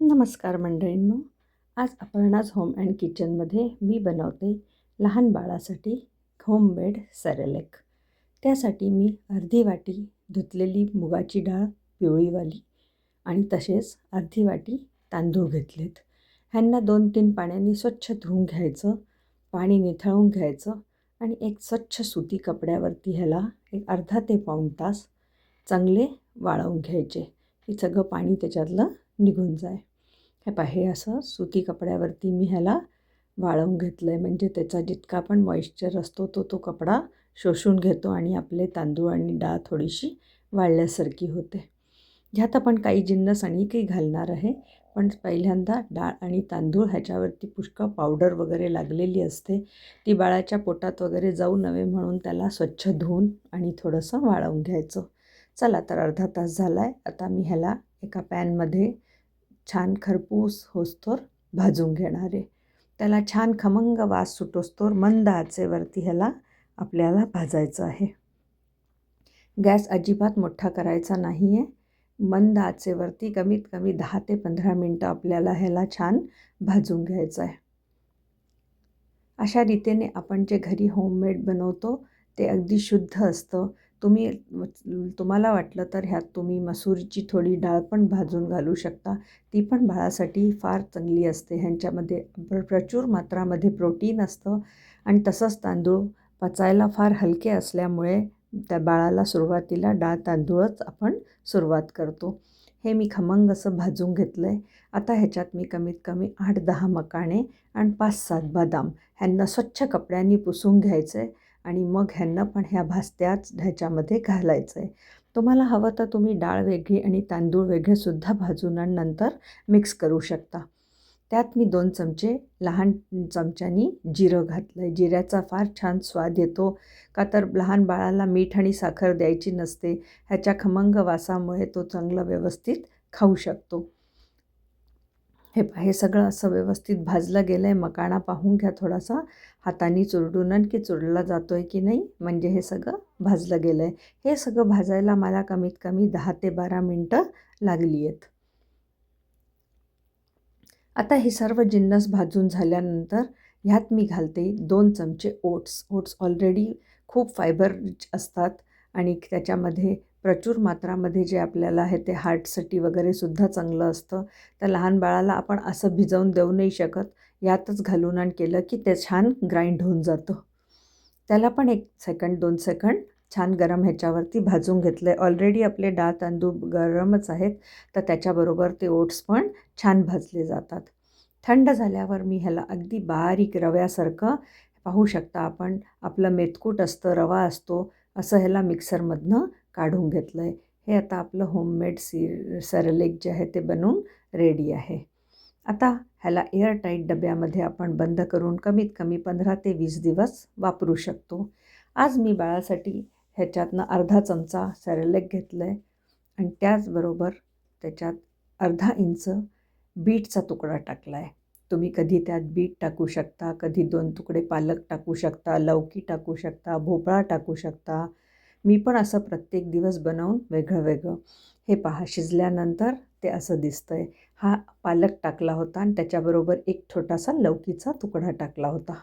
नमस्कार मंडळींनो. आज Aparna's home and किचनमध्ये मी बनवते लहान बाळासाठी होममेड सेरेलेक. त्यासाठी मी अर्धी वाटी धुतलेली मुगाची डाळ पिवळीवाली आणि तसेच अर्धी वाटी तांदूळ घेतलेत. ह्यांना 2-3 पाण्याने स्वच्छ धुवून घ्यायचं, पाणी निथळून घ्यायचं आणि एक स्वच्छ सुती कपड्यावरती ह्याला एक अर्धा ते पाऊण तास चांगले वाळवून घ्यायचे, की सगळं पाणी त्याच्यातलं निघून जाय. हे असं सुती कपड्यावरती मी ह्याला वाळवून घेतलं आहे, म्हणजे त्याचा जितका पण मॉइश्चर असतो तो कपडा शोषून घेतो आणि आपले तांदूळ आणि डाळ थोडीशी वाळल्यासारखी होते. ह्यात आपण काही जिन्नस आणि काही घालणार आहे, पण पहिल्यांदा डाळ आणि तांदूळ ह्याच्यावरती पुष्कळ पावडर वगैरे लागलेली असते. ती बाळाच्या पोटात वगैरे जाऊ नये म्हणून त्याला स्वच्छ धुवून आणि थोडंसं वाळवून घ्यायचं. चला तर अर्धा तास झाला आहे. आता मी ह्याला एका पॅनमध्ये छान खरपूस होस्तोर भाजून घेणार आहे. त्याला छान खमंग वास सुटोस्तोर मंद आचेवरती ह्याला आपल्याला भाजायचं आहे. गॅस अजिबात मोठा करायचा नाही आहे. मंद आचेवरती कमीत कमी 10 ते 15 मिनटं आपल्याला ह्याला छान भाजून घ्यायचं आहे. अशा रीतीने आपण जे घरी होममेड बनवतो ते अगदी शुद्ध असतं. तुम्हाला वाटलं तर ह्यात तुम्ही मसूरची थोडी डाळ पण भाजून घालू शकता. ती पण बाळासाठी फार चांगली असते. ह्यांच्यामध्ये प्रचूर मात्रामध्ये प्रोटीन असतं आणि तसंच तांदूळ पचायला फार हलके असल्यामुळे त्या बाळाला सुरुवातीला डाळ तांदूळच आपण सुरुवात करतो. हे मी खमंग असं भाजून घेतलं आहे. आता ह्याच्यात मी कमीत कमी 8-10 मकाणे आणि 5-7 बदाम ह्यांना स्वच्छ कपड्यांनी पुसून घ्यायचं आहे आणि मग ह्यांना पण ह्या भाजत्याच ह्याच्यामध्ये घालायचं आहे. तुम्हाला हवं तर तुम्ही डाळ वेगळी आणि तांदूळ वेगळेसुद्धा भाजून आणि नंतर मिक्स करू शकता. त्यात मी 2 चमचे लहान चमच्यानी जिरं घातलं आहे. जिऱ्याचा फार छान स्वाद येतो, का तर लहान बाळाला मीठ आणि साखर द्यायची नसते. ह्याच्या खमंग वासामुळे तो चांगलं व्यवस्थित खाऊ शकतो. हे सगळं असं व्यवस्थित भाजलं गेलं आहे. मकाणा पाहून घ्या थोडासा हाताने चुरडून की चुरडला जातो आहे की नाही, म्हणजे हे सगळं भाजलं गेलं आहे. हे सगळं भाजायला मला कमीत कमी 10 ते 12 मिनटं लागली आहेत. आता हे सर्व जिन्नस भाजून झाल्यानंतर ह्यात मी घालते 2 चमचे ओट्स ऑलरेडी खूप फायबर असतात आणि त्याच्यामध्ये प्रचूर मात्रामध्ये जे आपल्याला आहे ते हार्टसाठी वगैरे सुद्धा चांगलं असतं. तर लहान बाळाला आपण असं भिजवून देऊ नाही शकत. यातच घालून आणि केलं की ते छान ग्राइंड होऊन जातं. त्याला पण 1 सेकंड 2 सेकंड छान गरम ह्याच्यावरती भाजून घेतलं आहे. ऑलरेडी आपले डाळ तांदूळ गरमच आहेत, तर त्याच्याबरोबर ते ओट्स पण छान भाजले जातात. थंड झाल्यावर मी ह्याला अगदी बारीक रव्यासारखं पाहू शकता आपण, आपलं मेथकूट असतं, रवा असतो, असं ह्याला मिक्सरमधनं काढून घेतलं आहे. हे आता आपलं होममेड सेरेलेक जे आहे ते बनवून रेडी आहे. आता ह्याला एअरटाईट डब्यामध्ये आपण बंद करून कमीत कमी 15 ते 20 दिवस वापरू शकतो. आज मी बाळासाठी ह्याच्यातनं अर्धा चमचा सेरेलेक घेतलं आहे आणि त्याचबरोबर त्याच्यात अर्धा इंच बीटचा तुकडा टाकला आहे. तुम्ही कधी त्यात बीट टाकू शकता, कधी 2 तुकडे पालक टाकू शकता, लौकी टाकू शकता, भोपळा टाकू शकता. मी पण असं प्रत्येक दिवस बनवून वेगळं वेगळं. हे पहा शिजल्यानंतर ते असं दिसतं आहे. हा पालक टाकला होता आणि त्याच्याबरोबर एक छोटासा लौकीचा तुकडा टाकला होता.